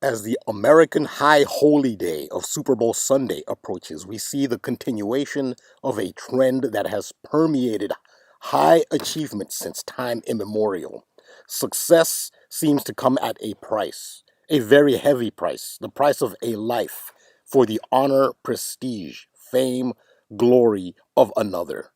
As the American High Holy Day of Super Bowl Sunday approaches, we see the continuation of a trend that has permeated high achievement since time immemorial. Success seems to come at a price, a very heavy price, the price of a life for the honor, prestige, fame, glory of another.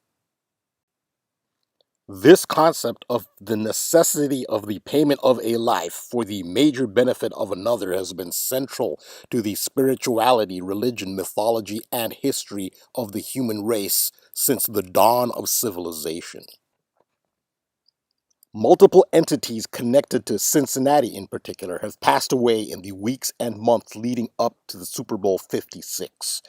This concept of the necessity of the payment of a life for the major benefit of another has been central to the spirituality, religion, mythology, and history of the human race since the dawn of civilization. Multiple entities connected to Cincinnati in particular have passed away in the weeks and months leading up to the Super Bowl 56.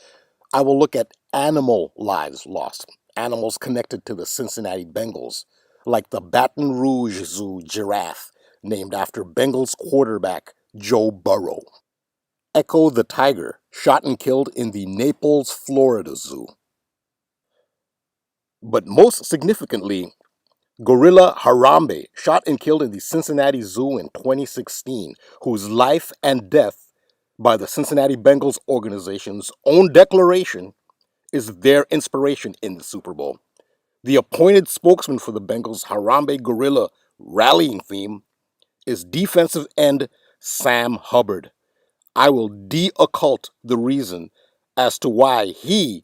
I will look at animal lives lost, animals connected to the Cincinnati Bengals, like the Baton Rouge Zoo giraffe, named after Bengals quarterback Joe Burrow. Echo the tiger, shot and killed in the Naples, Florida Zoo. But most significantly, gorilla Harambe, shot and killed in the Cincinnati Zoo in 2016, whose life and death, by the Cincinnati Bengals organization's own declaration, is their inspiration in the Super Bowl. The appointed spokesman for the Bengals' Harambe Gorilla rallying theme is defensive end Sam Hubbard. I will de-occult the reason as to why he,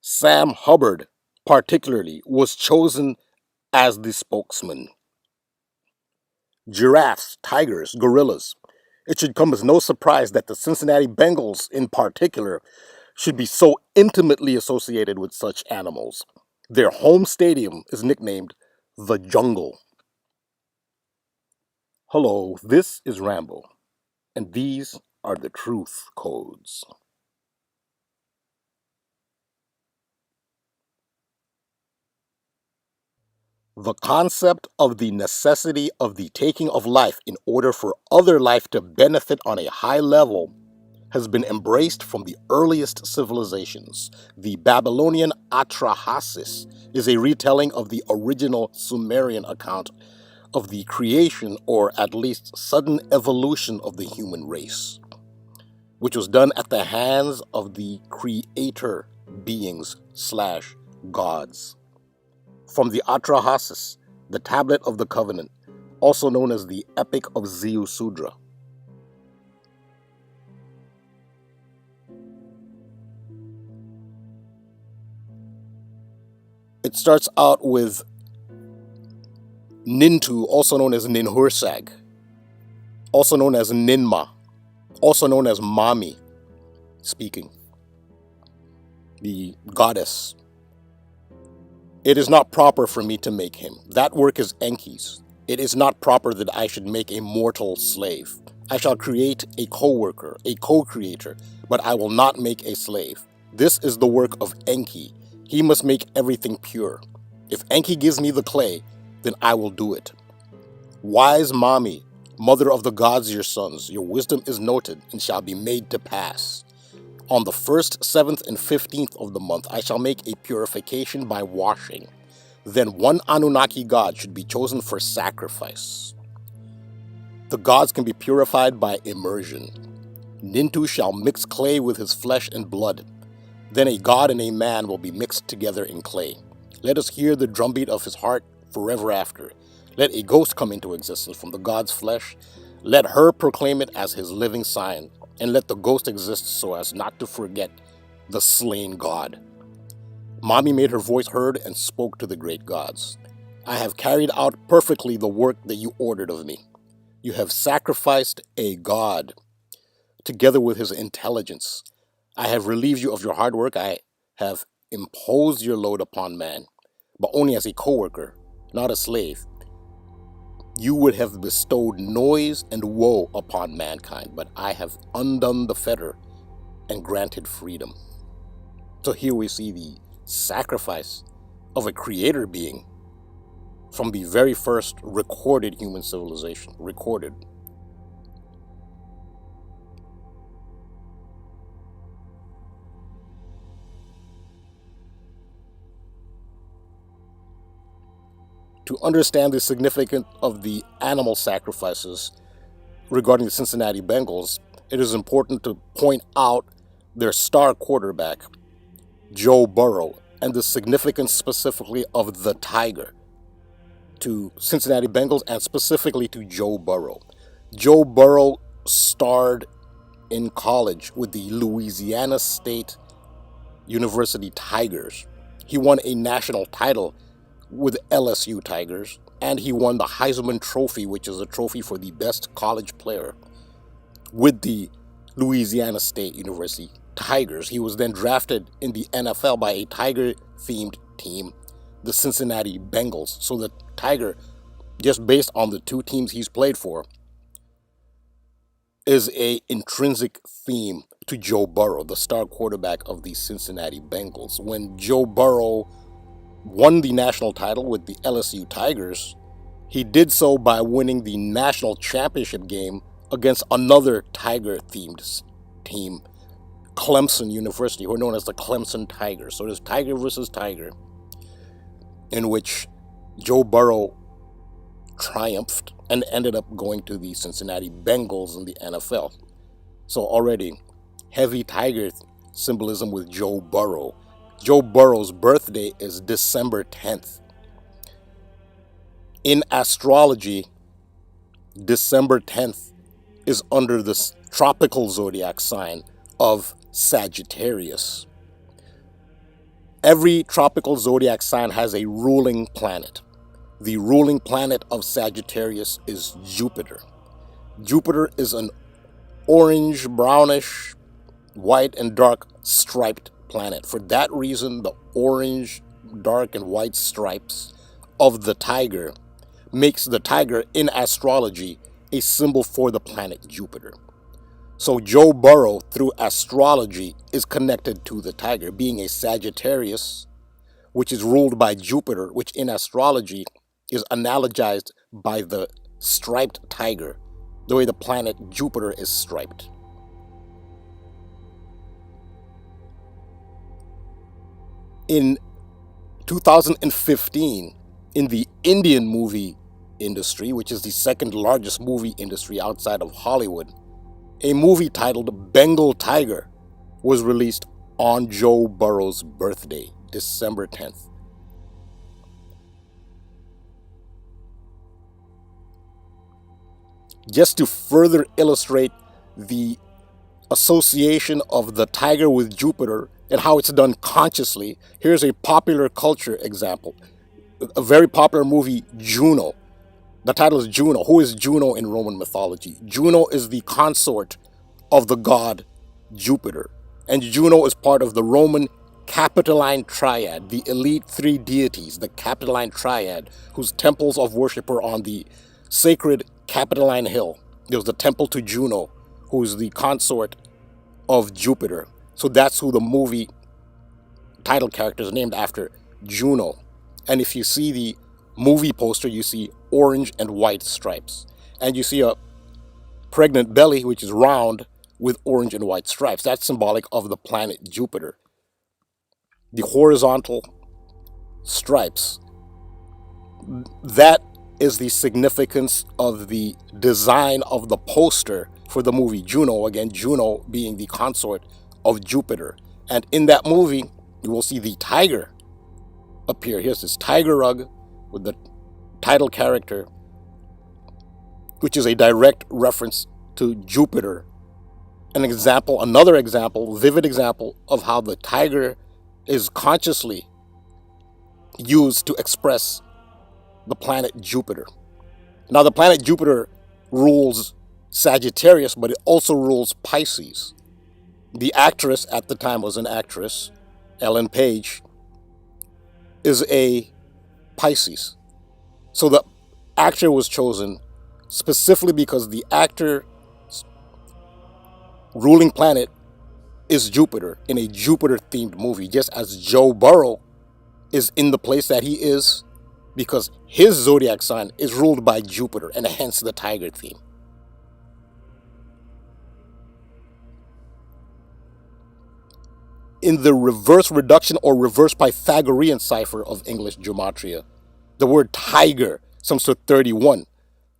Sam Hubbard, particularly, was chosen as the spokesman. Giraffes, tigers, gorillas. It should come as no surprise that the Cincinnati Bengals, in particular, should be so intimately associated with such animals. Their home stadium is nicknamed the Jungle. Hello, this is Rambo, and these are the truth codes. The concept of the necessity of the taking of life in order for other life to benefit on a high level has been embraced from the earliest civilizations. The Babylonian Atrahasis is a retelling of the original Sumerian account of the creation, or at least sudden evolution, of the human race, which was done at the hands of the creator beings slash gods. From the Atrahasis, the Tablet of the Covenant, also known as the Epic of Ziusudra. It starts out with Nintu, also known as Ninhursag, also known as Ninma, also known as Mami, speaking, the goddess. It is not proper for me to make him. That work is Enki's. It is not proper that I should make a mortal slave. I shall create a co-worker, a co-creator, but I will not make a slave. This is the work of Enki. He must make everything pure. If Enki gives me the clay, then I will do it. Wise Mami, mother of the gods your sons, your wisdom is noted and shall be made to pass. On the 1st, 7th, and 15th of the month, I shall make a purification by washing. Then one Anunnaki god should be chosen for sacrifice. The gods can be purified by immersion. Nintu shall mix clay with his flesh and blood. Then a god and a man will be mixed together in clay. Let us hear the drumbeat of his heart forever after. Let a ghost come into existence from the god's flesh. Let her proclaim it as his living sign, and let the ghost exist so as not to forget the slain god. Mami made her voice heard and spoke to the great gods. I have carried out perfectly the work that you ordered of me. You have sacrificed a god, together with his intelligence. I have relieved you of your hard work. I have imposed your load upon man, but only as a co-worker, not a slave. You would have bestowed noise and woe upon mankind, but I have undone the fetter and granted freedom. So here we see the sacrifice of a creator being from the very first recorded human civilization. Recorded. To understand the significance of the animal sacrifices regarding the Cincinnati Bengals, it is important to point out their star quarterback, Joe Burrow, and the significance specifically of the Tiger to Cincinnati Bengals and specifically to Joe Burrow. Joe Burrow starred in college with the Louisiana State University Tigers. He won a national title with LSU Tigers, and he won the Heisman Trophy, which is a trophy for the best college player, with the Louisiana State University Tigers. He was then drafted in the NFL by a Tiger-themed team, the Cincinnati Bengals. So the Tiger, just based on the two teams he's played for, is a intrinsic theme to Joe Burrow, the star quarterback of the Cincinnati Bengals. When Joe Burrow won the national title with the LSU Tigers, he did so by winning the national championship game against another Tiger-themed team, Clemson University, who are known as the Clemson Tigers. So there's Tiger versus Tiger, in which Joe Burrow triumphed and ended up going to the Cincinnati Bengals in the NFL. So already, heavy Tiger symbolism with Joe Burrow. Joe Burrow's birthday is December 10th. In astrology, December 10th is under the tropical zodiac sign of Sagittarius. Every tropical zodiac sign has a ruling planet. The ruling planet of Sagittarius is Jupiter. Jupiter is an orange, brownish, white, and dark striped planet. For that reason, the orange, dark, and white stripes of the tiger makes the tiger in astrology a symbol for the planet Jupiter. So Joe Burrow, through astrology, is connected to the tiger, being a Sagittarius, which is ruled by Jupiter, which in astrology is analogized by the striped tiger, the way the planet Jupiter is striped. In 2015, in the Indian movie industry, which is the second largest movie industry outside of Hollywood, a movie titled Bengal Tiger was released on Joe Burrow's birthday, December 10th. Just to further illustrate the association of the tiger with Jupiter and how it's done consciously, here's a popular culture example. A very popular movie, Juno. The title is Juno. Who is Juno in Roman mythology? Juno is the consort of the god Jupiter. And Juno is part of the Roman Capitoline Triad, the elite three deities, the Capitoline Triad, whose temples of worship are on the sacred Capitoline Hill. There's the temple to Juno, who is the consort of Jupiter. So that's who the movie title character is named after, Juno. And if you see the movie poster, you see orange and white stripes. And you see a pregnant belly, which is round, with orange and white stripes. That's symbolic of the planet Jupiter. The horizontal stripes. That is the significance of the design of the poster for the movie Juno. Again, Juno being the consort of Jupiter. And in that movie, you will see the tiger appear. Here's this tiger rug with the title character, which is a direct reference to Jupiter. Another example, vivid example of how the tiger is consciously used to express the planet Jupiter. Now, the planet Jupiter rules Sagittarius, but it also rules Pisces. The actress at the time was an actress, Ellen Page, is a Pisces. So the actor was chosen specifically because the actor's ruling planet is Jupiter in a Jupiter-themed movie, just as Joe Burrow is in the place that he is because his zodiac sign is ruled by Jupiter, and hence the tiger theme. In the reverse reduction or reverse Pythagorean cipher of English gematria, the word tiger sums to 31.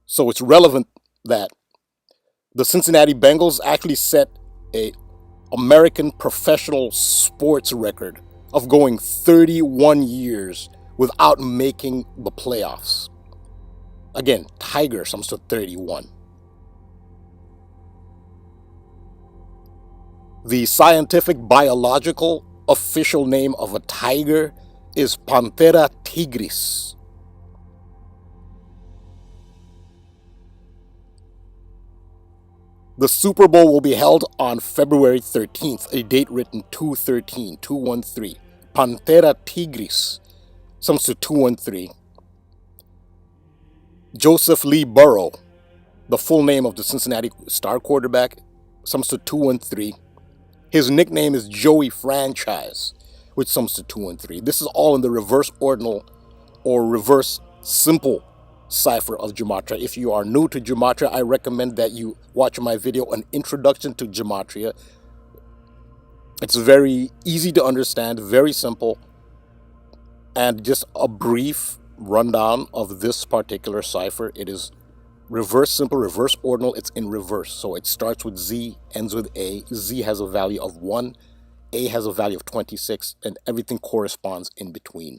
So it's relevant that The Cincinnati Bengals actually set a American professional sports record of going 31 years without making the playoffs. Again, Tiger sums to 31. The scientific biological official name of a tiger is Panthera tigris. The Super Bowl will be held on February 13th, a date written 213, 213. Panthera tigris sums to 213. Joseph Lee Burrow, the full name of the Cincinnati star quarterback, sums to 213. His nickname is Joey Franchise, which sums to 213. This is all in the reverse ordinal or reverse simple cipher of gematria. If you are new to gematria, I recommend that you watch my video, An Introduction to Gematria. It's very easy to understand, very simple, and just a brief rundown of this particular cipher. It is reverse simple, reverse ordinal. It's in reverse. So it starts with Z, ends with A. Z has a value of 1, A has a value of 26, and everything corresponds in between.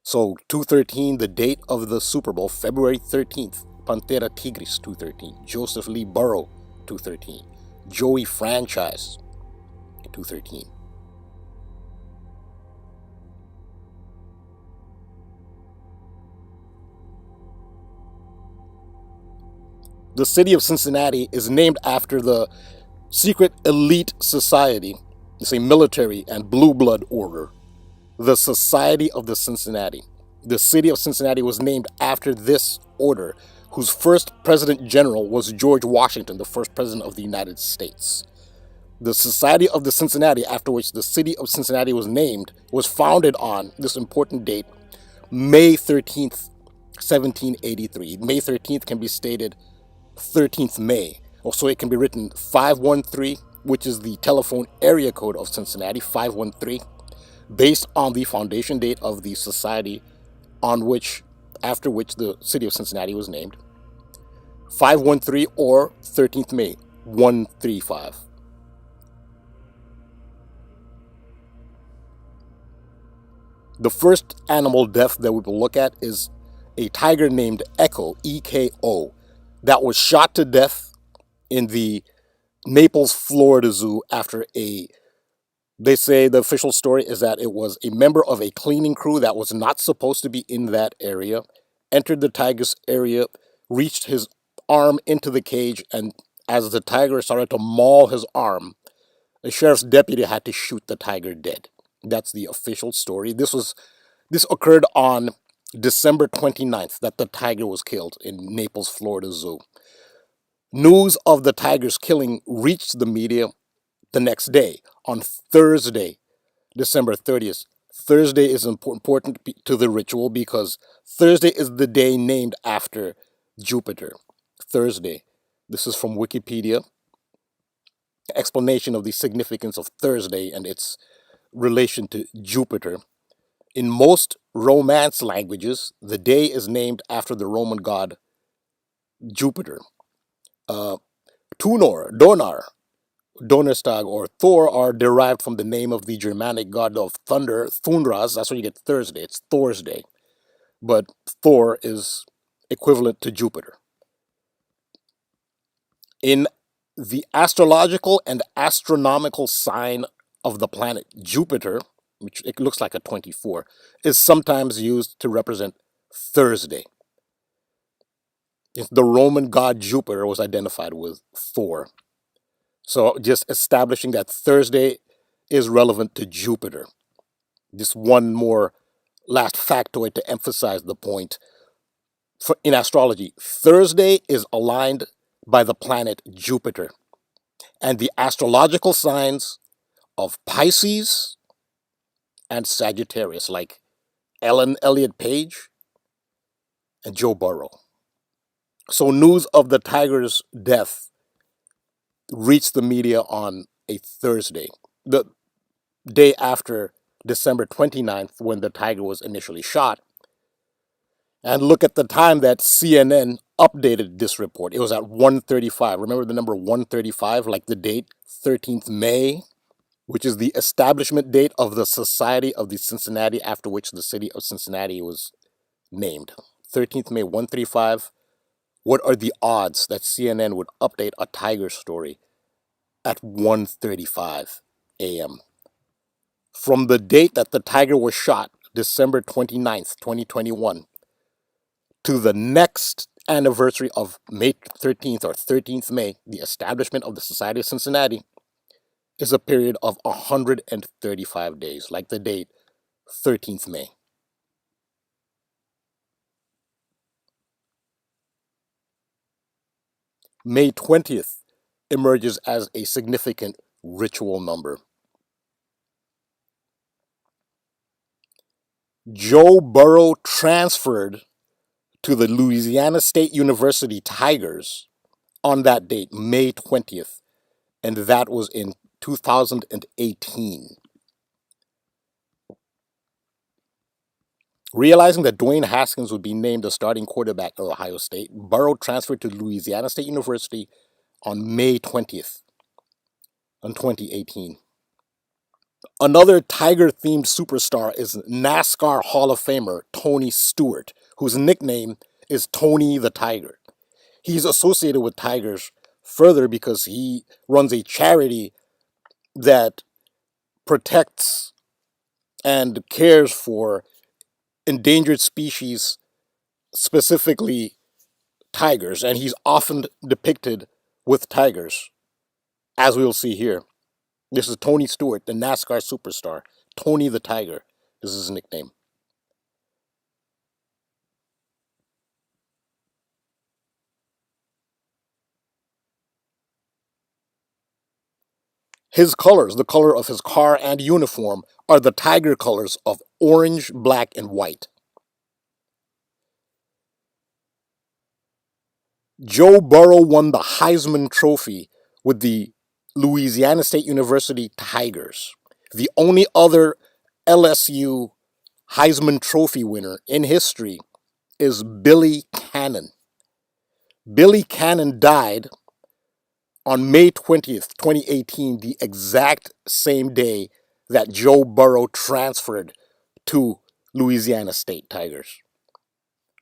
So 213, the date of the Super Bowl, February 13th. Panthera tigris, 213. Joseph Lee Burrow, 213. Joey Franchise, 213. The city of Cincinnati is named after the secret elite society, it's a military and blue blood order, the Society of the Cincinnati. The city of Cincinnati was named after this order, whose first president general was George Washington, the first president of the United States. The Society of the Cincinnati, after which the city of Cincinnati was named, was founded on this important date, May 13th, 1783. May 13th can be stated 13th May. Also, it can be written 513, which is the telephone area code of Cincinnati, 513, based on the foundation date of the society after which the city of Cincinnati was named. 513 or 13th May, 135. The first animal death that we will look at is a tiger named Echo, E-K-O, that was shot to death in the Naples, Florida zoo after they say the official story is that it was a member of a cleaning crew that was not supposed to be in that area, entered the tiger's area, reached his arm into the cage, and as the tiger started to maul his arm, a sheriff's deputy had to shoot the tiger dead. That's the official story. This occurred on December 29th that the tiger was killed in Naples, Florida zoo. News of the tiger's killing reached the media the next day, on Thursday, December 30th. Thursday is important to the ritual because Thursday is the day named after Jupiter. Thursday. This is from Wikipedia. Explanation of the significance of Thursday and its relation to Jupiter. In most Romance languages, the day is named after the Roman god Jupiter. Tunor, Donar, Donnerstag, or Thor are derived from the name of the Germanic god of thunder, Thundras. That's where you get Thursday. It's Thor's day. But Thor is equivalent to Jupiter. In the astrological and astronomical sign of the planet Jupiter, which it looks like a 24, is sometimes used to represent Thursday. The Roman god Jupiter was identified with Thor. So just establishing that Thursday is relevant to Jupiter. Just one more last factoid to emphasize the point. In astrology, Thursday is aligned by the planet Jupiter. And the astrological signs of Pisces and Sagittarius, like Ellen Elliott Page and Joe Burrow. So news of the tiger's death reached the media on a Thursday, the day after December 29th, when the tiger was initially shot. And look at the time that CNN updated this report. It was at 1:35. Remember the number 1:35, like the date, 13th May, which is the establishment date of the Society of the Cincinnati, after which the city of Cincinnati was named. 13th May, 1:35. What are the odds that CNN would update a tiger story at 1:35 a.m.? From the date that the tiger was shot, December 29th, 2021, to the next anniversary of May 13th or 13th May, the establishment of the Society of Cincinnati, is a period of 135 days, like the date 13th May. May 20th emerges as a significant ritual number. Joe Burrow transferred to the Louisiana State University Tigers on that date, May 20th, and that was in 2018. Realizing that Dwayne Haskins would be named the starting quarterback at Ohio State, Burrow transferred to Louisiana State University on May 20th in 2018. Another Tiger-themed superstar is NASCAR Hall of Famer Tony Stewart, whose nickname is Tony the Tiger. He's associated with Tigers further because he runs a charity that protects and cares for endangered species, specifically tigers, and he's often depicted with tigers, as we'll see here. This is Tony Stewart, the NASCAR superstar. Tony the Tiger is his nickname. His colors, the color of his car and uniform, are the tiger colors of orange, black, and white. Joe Burrow won the Heisman Trophy with the Louisiana State University Tigers. The only other LSU Heisman Trophy winner in history is Billy Cannon. Billy Cannon died on May 20th, 2018, the exact same day that Joe Burrow transferred to Louisiana State Tigers.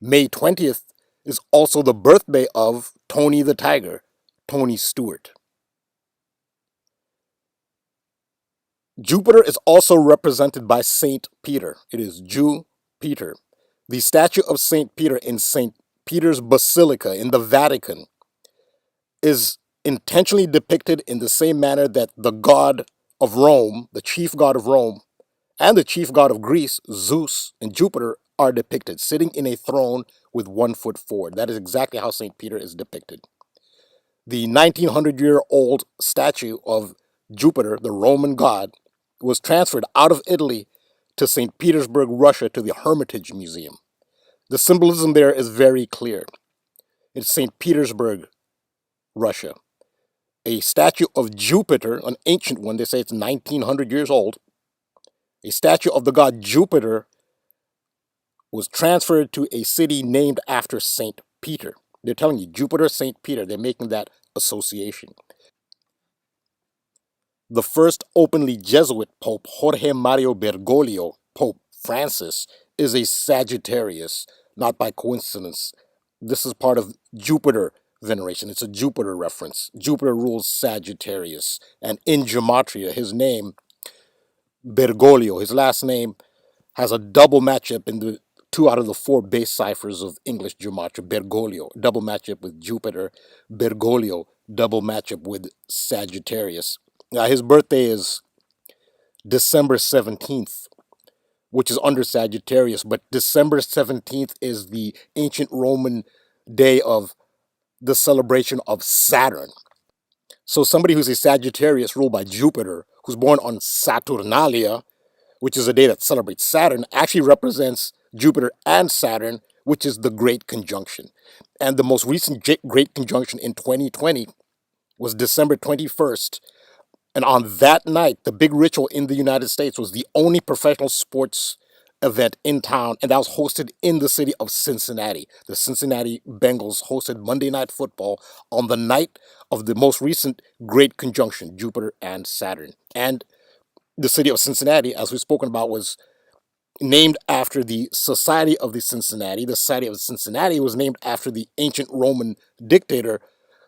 May 20th is also the birthday of Tony the Tiger, Tony Stewart. Jupiter is also represented by Saint Peter. It is Peter. The statue of Saint Peter in Saint Peter's Basilica in the Vatican is intentionally depicted in the same manner that the god of Rome, the chief god of Rome, and the chief god of Greece, Zeus and Jupiter, are depicted, sitting in a throne with 1 foot forward. That is exactly how St. Peter is depicted. The 1900-year-old statue of Jupiter, the Roman god, was transferred out of Italy to St. Petersburg, Russia, to the Hermitage Museum. The symbolism there is very clear. It's St. Petersburg, Russia. A statue of Jupiter, an ancient one, they say it's 1900 years old. A statue of the god Jupiter was transferred to a city named after St. Peter. They're telling you, Jupiter, St. Peter, they're making that association. The first openly Jesuit Pope, Jorge Mario Bergoglio, Pope Francis, is a Sagittarius, not by coincidence. This is part of Jupiter veneration. It's a Jupiter reference. Jupiter rules Sagittarius. And in gematria, his name, Bergoglio, his last name, has a double matchup in the 2 out of the 4 base ciphers of English gematria. Bergoglio, double matchup with Jupiter. Bergoglio, double matchup with Sagittarius. Now, his birthday is December 17th, which is under Sagittarius, but December 17th is the ancient Roman day of the celebration of Saturn. So somebody who's a Sagittarius ruled by Jupiter, who's born on Saturnalia, which is a day that celebrates Saturn, actually represents Jupiter and Saturn, which is the Great Conjunction. And the most recent Great Conjunction in 2020 was December 21st. And on that night, the big ritual in the United States was the only professional sports event in town, and that was hosted in the city of Cincinnati. The Cincinnati Bengals hosted Monday Night Football on the night of the most recent great conjunction, Jupiter and Saturn. And the city of Cincinnati, as we've spoken about, was named after the Society of the Cincinnati. The Society of Cincinnati was named after the ancient Roman dictator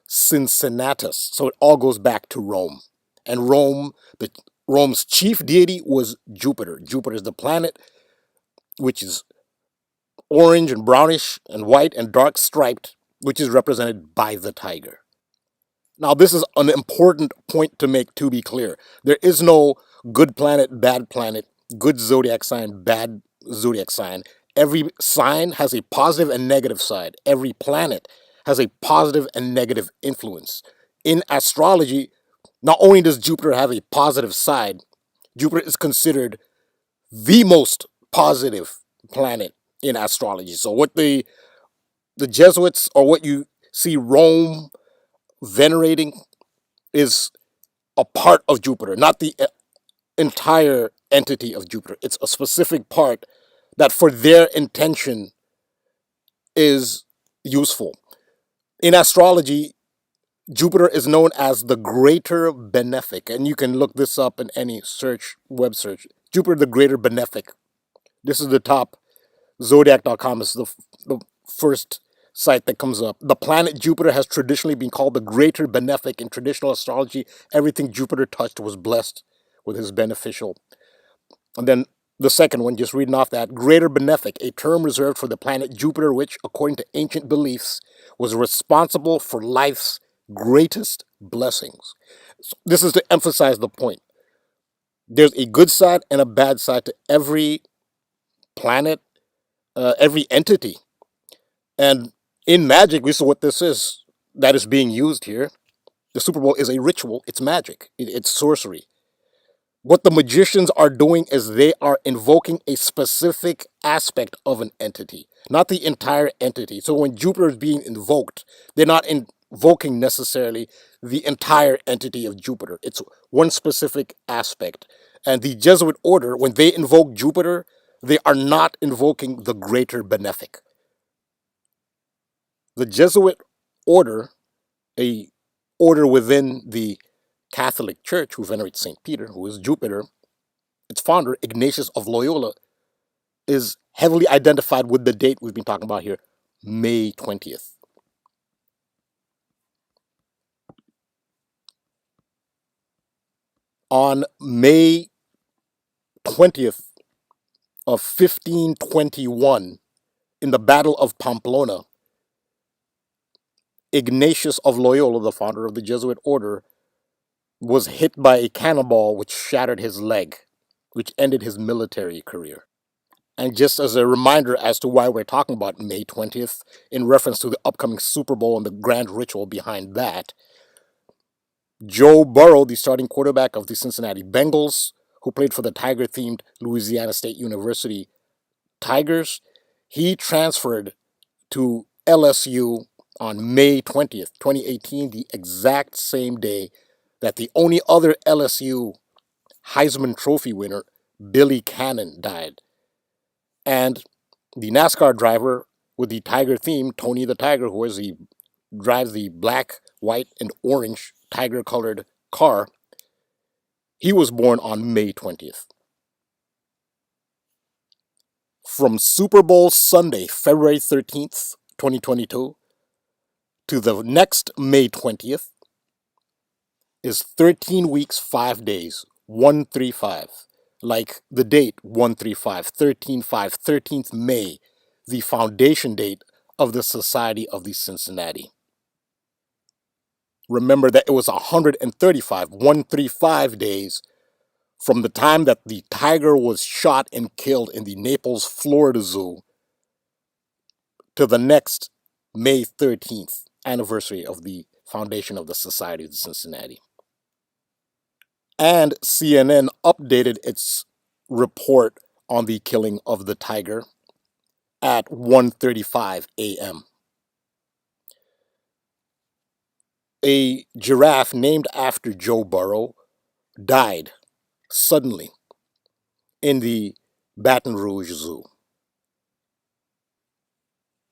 Cincinnatus. So it all goes back to Rome. And Rome's chief deity was Jupiter. Jupiter is the planet which is orange and brownish and white and dark striped, which is represented by the tiger. Now, this is an important point to make, to be clear. There is no good planet, good zodiac sign, bad zodiac sign. Every sign has a positive and negative side. Every planet has a positive and negative influence. In astrology, not only does Jupiter have a positive side, Jupiter is considered the most positive planet in astrology. So what the Jesuits, or what you see Rome venerating, is a part of Jupiter, not the entire entity of Jupiter. It's a specific part that for their intention is useful. In astrology, Jupiter is known as the greater benefic, and you can look this up in any web search. Jupiter the greater benefic. This is the top. Zodiac.com is the first site that comes up. The planet Jupiter has traditionally been called the greater benefic. In traditional astrology, everything Jupiter touched was blessed with his beneficial. And then the second one, just reading off that, greater benefic, a term reserved for the planet Jupiter, which, according to ancient beliefs, was responsible for life's greatest blessings. So this is to emphasize the point. There's a good side and a bad side to every planet, every entity. And in magic, this is what this is that is being used here. The Super Bowl is a ritual, it's magic, it's sorcery. What the magicians are doing is they are invoking a specific aspect of an entity, not the entire entity. So when Jupiter is being invoked, they're not invoking necessarily the entire entity of Jupiter. It's one specific aspect. And the Jesuit order, when they invoke Jupiter, they are not invoking the greater benefic. The Jesuit order, a order within the Catholic Church who venerates St. Peter, who is Jupiter, its founder, Ignatius of Loyola, is heavily identified with the date we've been talking about here, May 20th. On May 20th of 1521, in the Battle of Pamplona, Ignatius of Loyola, the founder of the Jesuit order, was hit by a cannonball which shattered his leg, which ended his military career. And just as a reminder as to why we're talking about May 20th, in reference to the upcoming Super Bowl and the grand ritual behind that, Joe Burrow, the starting quarterback of the Cincinnati Bengals, who played for the Tiger-themed Louisiana State University Tigers, he transferred to LSU on May 20th, 2018, the exact same day that the only other LSU Heisman Trophy winner, Billy Cannon, died. And the NASCAR driver with the Tiger theme, Tony the Tiger, drives the black, white, and orange tiger-colored car, he was born on May 20th. From Super Bowl Sunday, February 13th, 2022, to the next May 20th is 13 weeks, 5 days, 135. Like the date 135, 13/5, 13th May, the foundation date of the Society of the Cincinnati. Remember that it was 135 days from the time that the tiger was shot and killed in the Naples, Florida zoo to the next May 13th anniversary of the foundation of the Society of Cincinnati. And CNN updated its report on the killing of the tiger at 1:35 a.m. A giraffe named after Joe Burrow died suddenly in the Baton Rouge Zoo.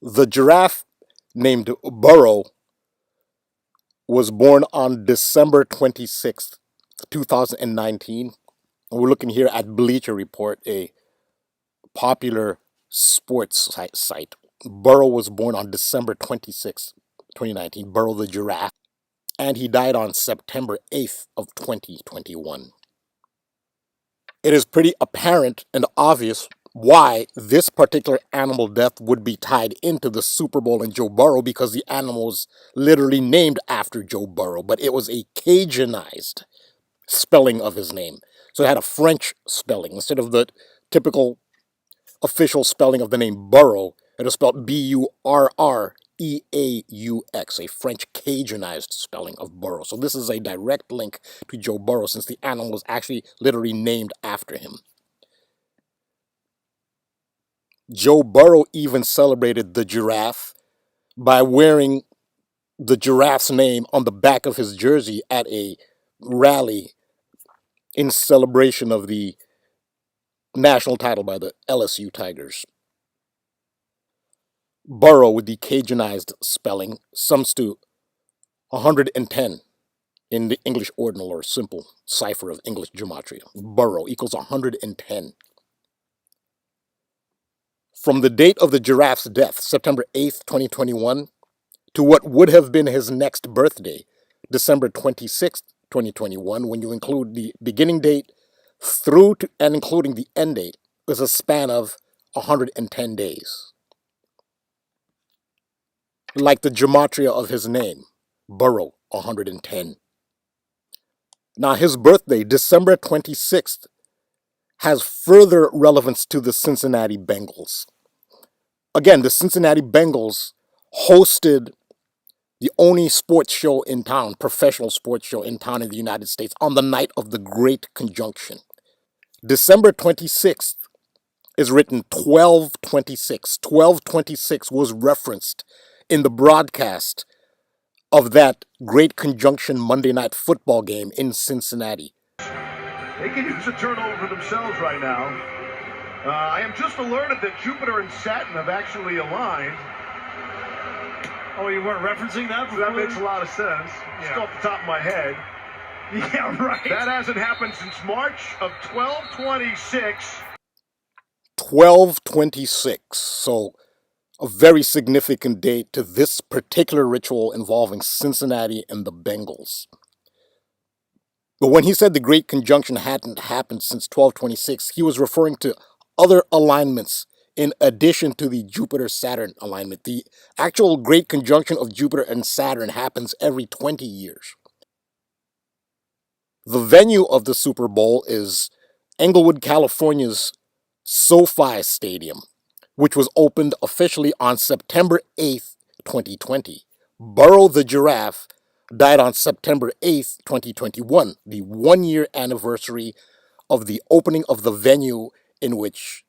The giraffe named Burrow was born on December 26th, 2019. We're looking here at Bleacher Report, a popular sports site. Burrow was born on December 26th, 2019, Burrow the Giraffe, and he died on September 8th of 2021. It is pretty apparent and obvious why this particular animal death would be tied into the Super Bowl and Joe Burrow, because the animal was literally named after Joe Burrow, but it was a Cajunized spelling of his name. So it had a French spelling instead of the typical official spelling of the name Burrow. It is spelled Burreaux, a French Cajunized spelling of Burrow. So this is a direct link to Joe Burrow, since the animal was actually literally named after him. Joe Burrow even celebrated the giraffe by wearing the giraffe's name on the back of his jersey at a rally in celebration of the national title by the LSU Tigers. Burrow, with the Cajunized spelling, sums to 110 in the English ordinal or simple cipher of English gematria. Burrow equals 110. From the date of the giraffe's death, September 8th, 2021, to what would have been his next birthday, December 26th, 2021, when you include the beginning date through to and including the end date, is a span of 110 days. Like the gematria of his name, Burrow, 110. Now, his birthday, December 26th, has further relevance to the Cincinnati Bengals. Again, the Cincinnati Bengals hosted the only sports show in town, professional sports show in town in the United States, on the night of the Great Conjunction. December 26th is written 1226. 1226 was referenced in the broadcast of that Great Conjunction Monday Night Football game in Cincinnati. They can use a turnover for themselves right now. I am just alerted that Jupiter and Saturn have actually aligned. Oh, you weren't referencing that before? That makes a lot of sense. Yeah. Just off the top of my head. Yeah, right. That hasn't happened since March of 1226. 1226. So a very significant date to this particular ritual involving Cincinnati and the Bengals. But when he said the Great Conjunction hadn't happened since 1226, he was referring to other alignments in addition to the Jupiter-Saturn alignment. The actual Great Conjunction of Jupiter and Saturn happens every 20 years. The venue of the Super Bowl is Englewood, California's SoFi Stadium, which was opened officially on September 8th, 2020. Burrow the Giraffe died on September 8th, 2021, the one-year anniversary of the opening of the venue in which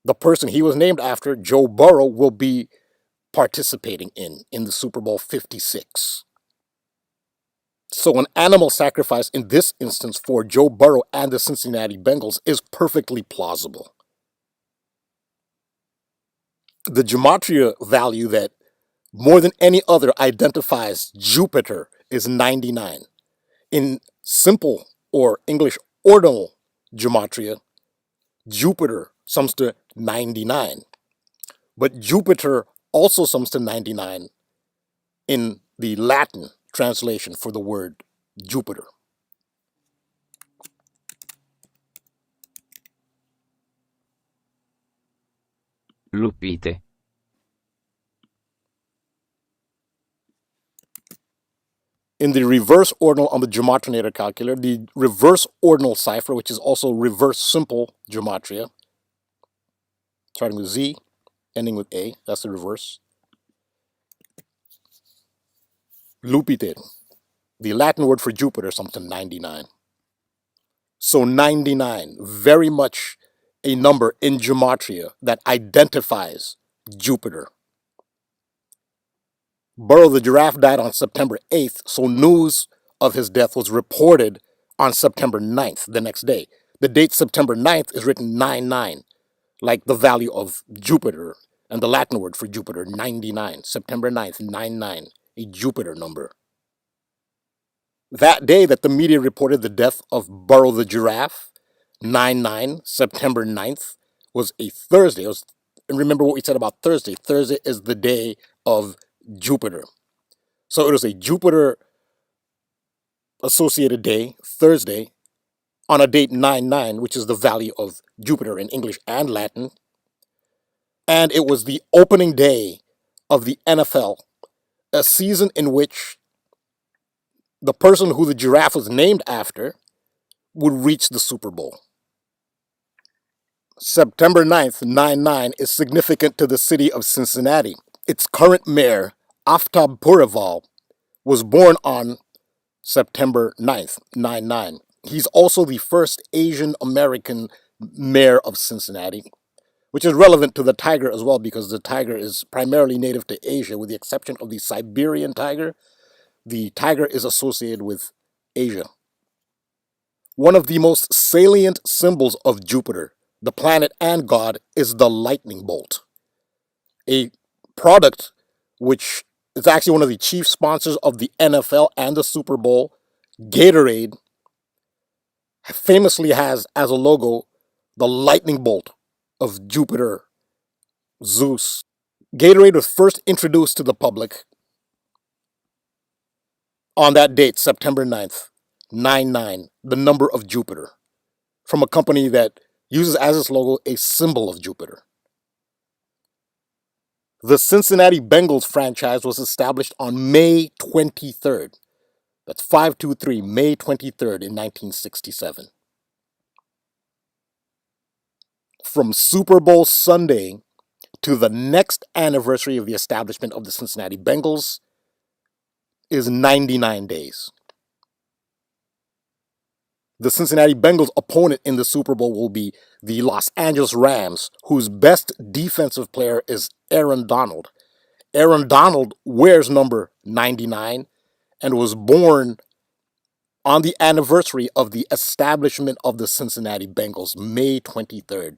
the person he was named after, Joe Burrow, will be participating in the Super Bowl 56. So an animal sacrifice in this instance for Joe Burrow and the Cincinnati Bengals is perfectly plausible. The gematria value that more than any other identifies Jupiter is 99. In simple or English ordinal gematria, Jupiter sums to 99. But Jupiter also sums to 99 in the Latin translation for the word Jupiter. Lupite. In the reverse ordinal on the gematrinator calculator, the reverse ordinal cipher, which is also reverse simple gematria, starting with Z, ending with A, that's the reverse. Lupite, the Latin word for Jupiter, sums to 99. So 99, very much a number in gematria that identifies Jupiter. Burrow the Giraffe died on September 8th, so news of his death was reported on September 9th, the next day. The date September 9th is written 9-9. like the value of Jupiter and the Latin word for Jupiter, 99, September 9th, 99, a Jupiter number. That day that the media reported the death of Burrow the Giraffe, 99, September 9th, was a Thursday. And remember what we said about Thursday. Thursday is the day of Jupiter. So it was a Jupiter associated day, Thursday, on a date 99, which is the value of Jupiter in English and Latin. And it was the opening day of the NFL, a season in which the person who the giraffe was named after would reach the Super Bowl. September 9th, 99, is significant to the city of Cincinnati. Its current mayor, Aftab Purival, was born on September 9th, 99. He's also the first Asian American mayor of Cincinnati, which is relevant to the tiger as well because the tiger is primarily native to Asia, with the exception of the Siberian tiger. The tiger is associated with Asia. One of the most salient symbols of Jupiter, the planet and god, is the lightning bolt, a product which is actually one of the chief sponsors of the NFL and the Super Bowl. Gatorade famously has as a logo the lightning bolt of Jupiter, Zeus. Gatorade was first introduced to the public on that date, September 9th, 99, the number of Jupiter, from a company that uses as its logo a symbol of Jupiter. The Cincinnati Bengals franchise was established on May 23rd. That's 523, May 23rd in 1967. From Super Bowl Sunday to the next anniversary of the establishment of the Cincinnati Bengals is 99 days. The Cincinnati Bengals opponent in the Super Bowl will be the Los Angeles Rams, whose best defensive player is Aaron Donald. Aaron Donald wears number 99 and was born on the anniversary of the establishment of the Cincinnati Bengals, May 23rd,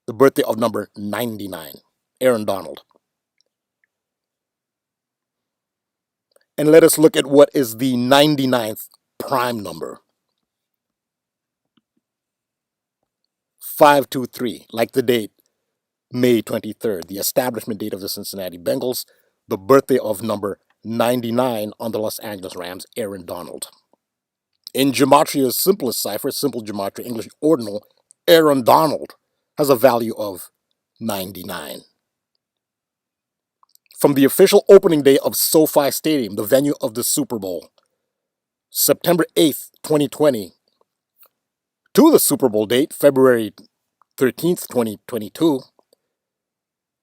the birthday of number 99, Aaron Donald. And let us look at what is the 99th prime number. 523, like the date, May 23rd, the establishment date of the Cincinnati Bengals, the birthday of number 99 on the Los Angeles Rams, Aaron Donald. In Gematria's simplest cipher, simple Gematria, English ordinal, Aaron Donald has a value of 99. From the official opening day of SoFi Stadium, the venue of the Super Bowl, September 8th, 2020, to the Super Bowl date, February 13th, 2022,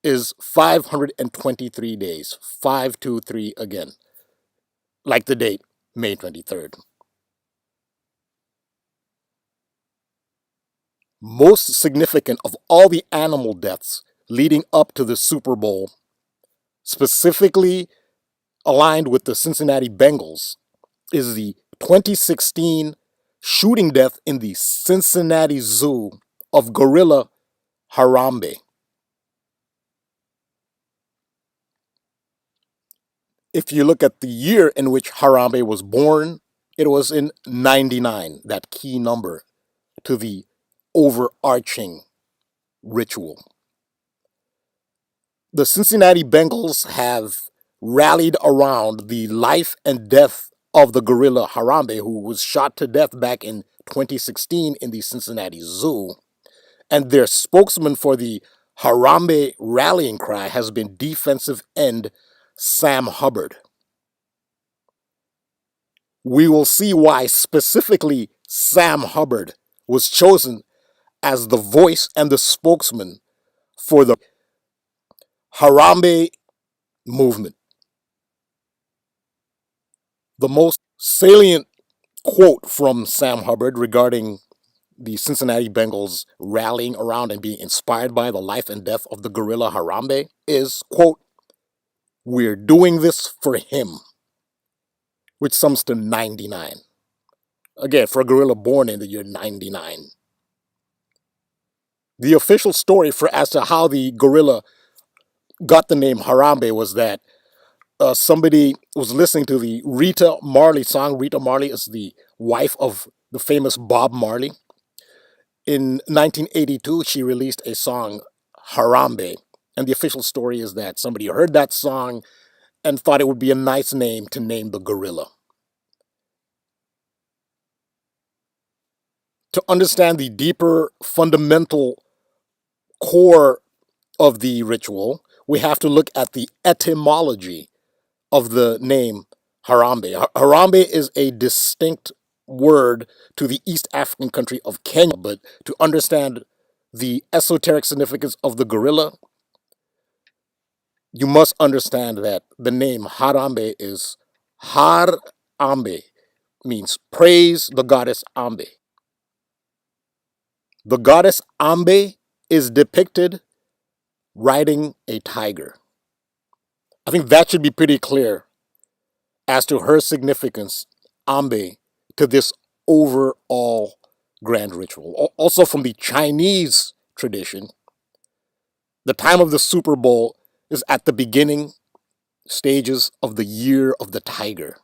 is 523 days. 523 again. Like the date, May 23rd. Most significant of all the animal deaths leading up to the Super Bowl, specifically aligned with the Cincinnati Bengals, is the 2016 shooting death in the Cincinnati Zoo of gorilla Harambe. If you look at the year in which Harambe was born, it was in 99, that key number to the overarching ritual. The Cincinnati Bengals have rallied around the life and death of the gorilla Harambe, who was shot to death back in 2016 in the Cincinnati Zoo. And their spokesman for the Harambe rallying cry has been defensive end Sam Hubbard. We will see why specifically Sam Hubbard was chosen as the voice and the spokesman for the Harambe movement. The most salient quote from Sam Hubbard regarding the Cincinnati Bengals rallying around and being inspired by the life and death of the gorilla Harambe is, quote, "We're doing this for him," which sums to 99. Again, for a gorilla born in the year 99. The official story for as to how the gorilla got the name Harambe was that somebody was listening to the Rita Marley song. Rita Marley is the wife of the famous Bob Marley. In 1982, she released a song, Harambe. And the official story is that somebody heard that song and thought it would be a nice name to name the gorilla. To understand the deeper fundamental core of the ritual, we have to look at the etymology of the name Harambe. Harambe is a distinct word to the East African country of Kenya, but to understand the esoteric significance of the gorilla, you must understand that the name Harambe is Har Ambe, means praise the goddess Ambe. The goddess Ambe is depicted riding a tiger. I think that should be pretty clear as to her significance, Ambe, to this overall grand ritual. Also, from the Chinese tradition, the time of the Super Bowl is at the beginning stages of the year of the tiger.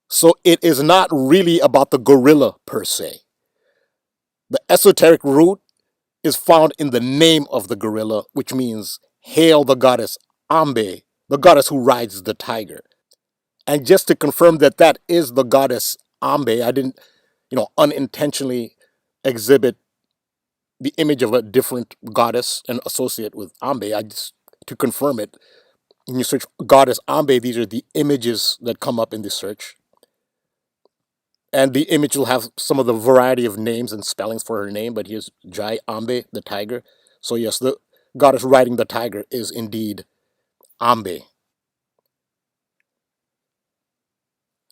So it is not really about the gorilla per se. The esoteric root is found in the name of the gorilla, which means hail the goddess Ambe, the goddess who rides the tiger. And just to confirm that that is the goddess Ambe, I didn't, unintentionally exhibit the image of a different goddess and associate with Ambe. I just, to confirm it, when you search goddess Ambe, these are the images that come up in the search. And the image will have some of the variety of names and spellings for her name, but here's Jai Ambe, the tiger. So yes, the goddess riding the tiger is indeed Ambe.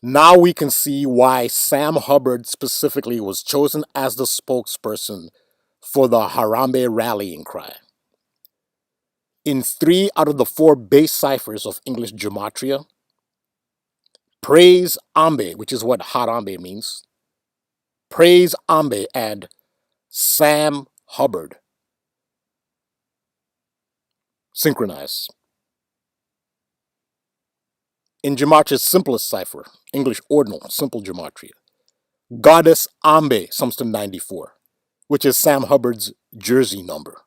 Now we can see why Sam Hubbard specifically was chosen as the spokesperson for the Harambe rallying cry. In 3 out of the 4 base ciphers of English gematria, praise Ambe, which is what Harambe means, praise Ambe and Sam Hubbard synchronize. In gematria's simplest cipher, English ordinal, simple gematria, goddess Ambe sums to 94, which is Sam Hubbard's jersey number.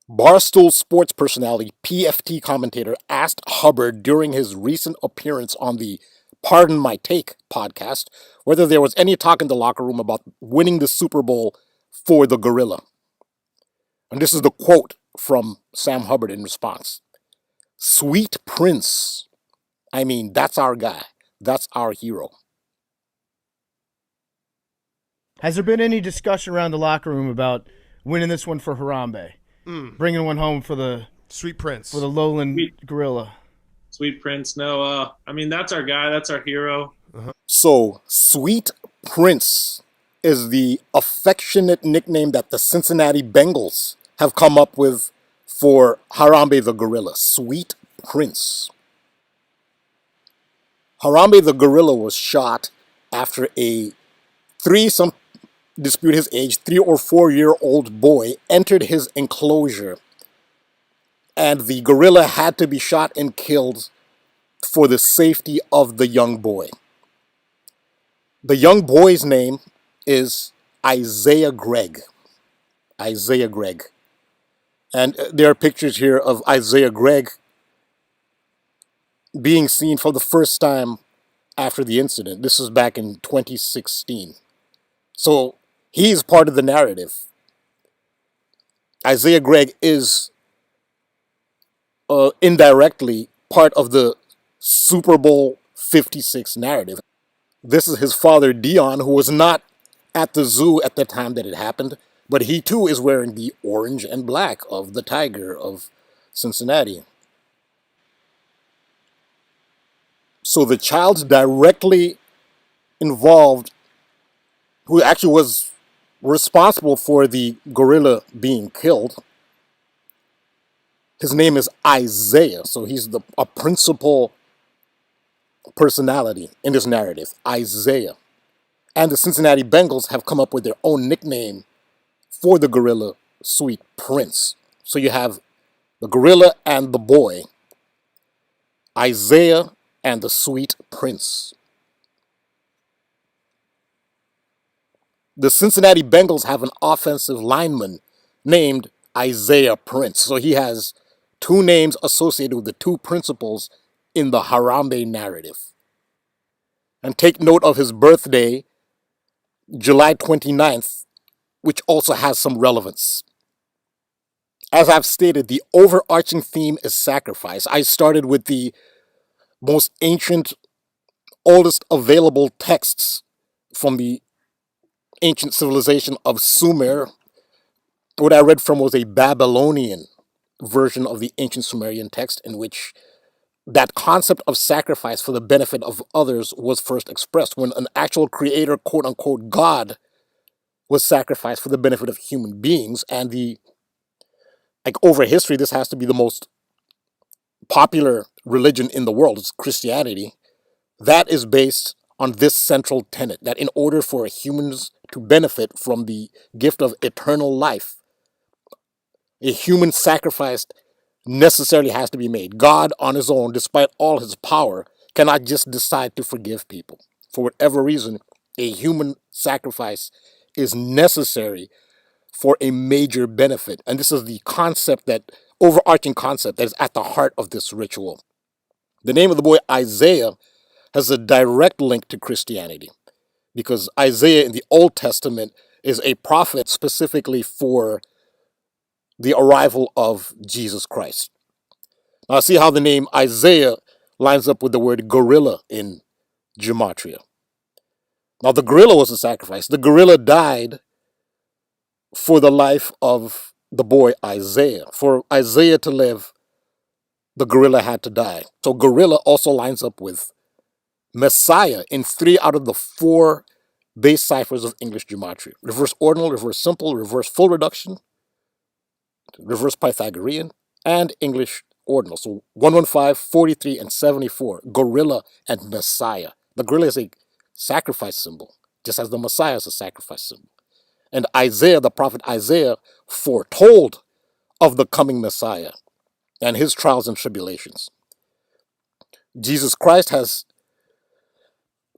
Barstool sports personality, PFT commentator, asked Hubbard during his recent appearance on the Pardon My Take podcast whether there was any talk in the locker room about winning the Super Bowl for the gorilla. And this is the quote from Sam Hubbard in response. Sweet Prince. I mean, that's our guy. That's our hero. Has there been any discussion around the locker room about winning this one for Harambe? Bringing one home for the Sweet Prince, for the lowland gorilla. Sweet Prince, no. I mean, that's our guy. That's our hero. So, Sweet Prince is the affectionate nickname that the Cincinnati Bengals have come up with for Harambe the gorilla. Sweet Prince. Harambe the gorilla was shot after a some dispute his age, 3 or 4 year old boy entered his enclosure, and the gorilla had to be shot and killed for the safety of the young boy. The young boy's name is Isaiah Gregg. Isaiah Gregg. And there are pictures here of Isaiah Gregg being seen for the first time after the incident. This was back in 2016. So he's part of the narrative. Isaiah Gregg is indirectly part of the Super Bowl 56 narrative. This is his father, Dion, who was not at the zoo at the time that it happened, but he too is wearing the orange and black of the tiger of Cincinnati. So the child directly involved, who actually was responsible for the gorilla being killed, his name is Isaiah. So he's a principal personality in this narrative, Isaiah. and the Cincinnati Bengals have come up with their own nickname for the gorilla, Sweet Prince. So you have the gorilla and the boy, Isaiah and the Sweet Prince. The Cincinnati Bengals have an offensive lineman named Isaiah Prince. So he has two names associated with the two principles in the Harambe narrative. And take note of his birthday, July 29th, which also has some relevance. As I've stated, the overarching theme is sacrifice. I started with the most ancient, oldest available texts from the ancient civilization of Sumer. What I read from was a Babylonian version of the ancient Sumerian text in which that concept of sacrifice for the benefit of others was first expressed when an actual creator, quote unquote, God was sacrificed for the benefit of human beings. And over history, this has to be the most popular religion in the world. It's Christianity. That is based on this central tenet that in order for humans to benefit from the gift of eternal life, a human sacrifice necessarily has to be made. God, on his own, despite all his power, cannot just decide to forgive people. For whatever reason, a human sacrifice is necessary for a major benefit. And this is the concept, that overarching concept that is at the heart of this ritual. The name of the boy Isaiah has a direct link to Christianity because Isaiah in the Old Testament is a prophet specifically for the arrival of Jesus Christ. Now, see how the name Isaiah lines up with the word gorilla in gematria. Now, the gorilla was a sacrifice. The gorilla died for the life of the boy Isaiah. For Isaiah to live, the gorilla had to die. So gorilla also lines up with Messiah in 3 out of the 4 base ciphers of English gematria. Reverse ordinal, reverse simple, reverse full reduction, reverse Pythagorean, and English ordinal. So 115, 43, and 74, gorilla and Messiah. The gorilla is a sacrifice symbol, just as the Messiah is a sacrifice symbol. And Isaiah, the prophet Isaiah, foretold of the coming Messiah and his trials and tribulations. Jesus Christ has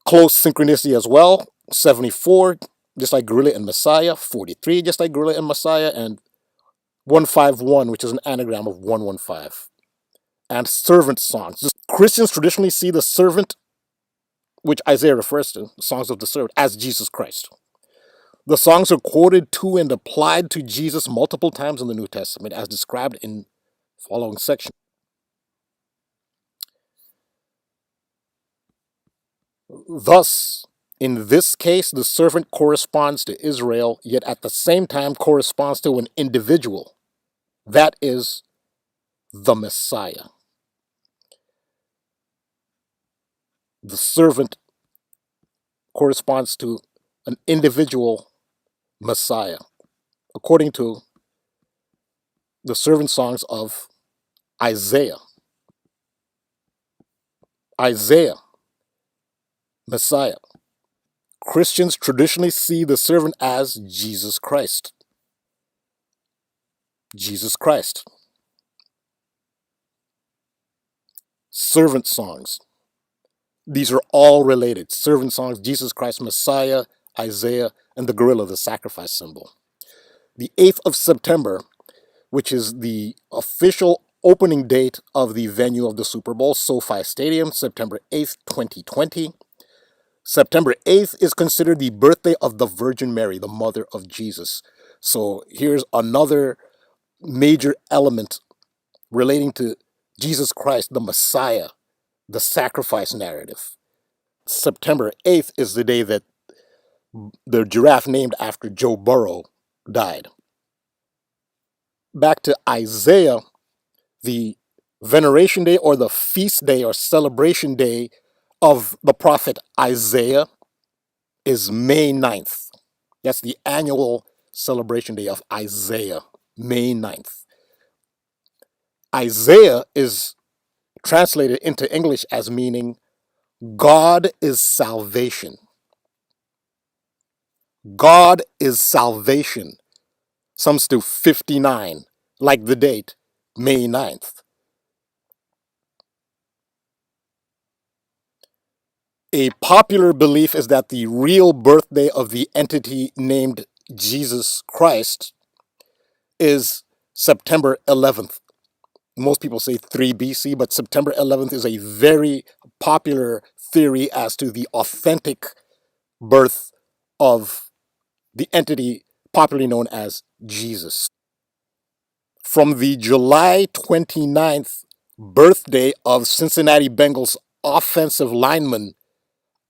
close synchronicity as well. 74, just like gorilla and Messiah. 43, just like gorilla and Messiah. And 151, which is an anagram of 115. And servant songs. Christians traditionally see the servant, which Isaiah refers to, the songs of the servant, as Jesus Christ. The songs are quoted to and applied to Jesus multiple times in the New Testament, as described in the following section. Thus, in this case, the servant corresponds to Israel, yet at the same time corresponds to an individual. That is the Messiah. The servant corresponds to an individual Messiah, according to the servant songs of Isaiah. Isaiah, Messiah. Christians traditionally see the servant as Jesus Christ. Jesus Christ. Servant songs. These are all related. Servant songs, Jesus Christ, Messiah, Isaiah, and the gorilla, the sacrifice symbol. The 8th of September, which is the official opening date of the venue of the Super Bowl, SoFi Stadium, September 8th, 2020. September 8th is considered the birthday of the Virgin Mary, the mother of Jesus. So here's another major element relating to Jesus Christ, the Messiah, the sacrifice narrative. September 8th is the day that the giraffe named after Joe Burrow died. Back to Isaiah, the veneration day or the feast day or celebration day of the prophet Isaiah is May 9th. That's the annual celebration day of Isaiah, May 9th. Isaiah is translated into English as meaning God is salvation. God is salvation. Some still 59, like the date, May 9th. A popular belief is that the real birthday of the entity named Jesus Christ is September 11th. Most people say 3 BC, but September 11th is a very popular theory as to the authentic birth of the entity popularly known as Jesus. From the July 29th birthday of Cincinnati Bengals offensive lineman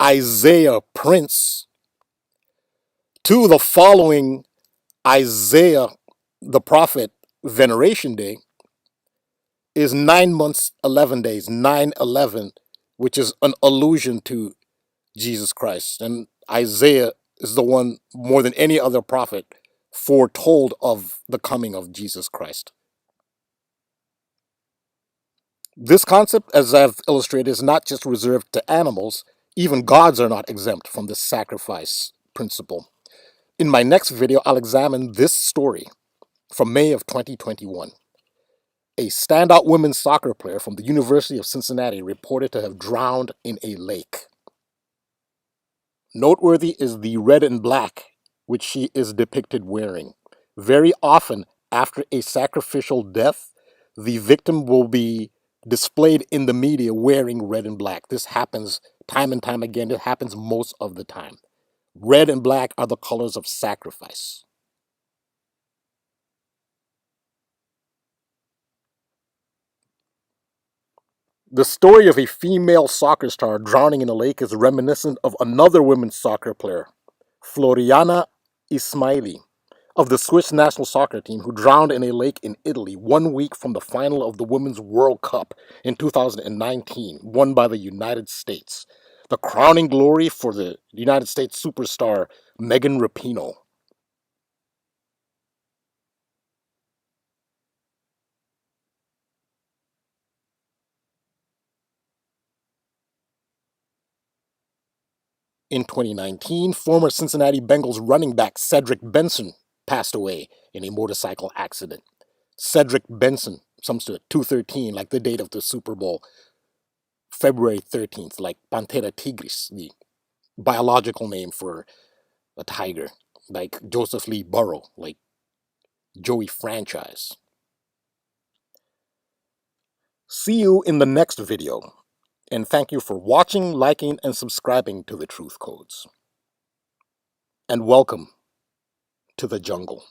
Isaiah Prince to the following Isaiah the prophet Veneration Day is 9 months, 11 days, 9/11, which is an allusion to Jesus Christ. And Isaiah is the one, more than any other prophet, foretold of the coming of Jesus Christ. This concept, as I've illustrated, is not just reserved to animals. Even gods are not exempt from this sacrifice principle. In my next video, I'll examine this story from May of 2021. A standout women's soccer player from the University of Cincinnati reported to have drowned in a lake. Noteworthy is the red and black which she is depicted wearing. Very often, after a sacrificial death, the victim will be displayed in the media wearing red and black. This happens time and time again. It happens most of the time. Red and black are the colors of sacrifice. The story of a female soccer star drowning in a lake is reminiscent of another women's soccer player, Floriana Ismaili, of the Swiss national soccer team, who drowned in a lake in Italy 1 week from the final of the Women's World Cup in 2019, won by the United States. The crowning glory for the United States superstar Megan Rapinoe. In 2019, former Cincinnati Bengals running back Cedric Benson passed away in a motorcycle accident. Cedric Benson, some stood 213, like the date of the Super Bowl, February 13th, like Panthera tigris, the biological name for a tiger, like Joseph Lee Burrow, like Joey Franchise. See you in the next video, and thank you for watching, liking, and subscribing to the Truth Codes. And welcome to the jungle.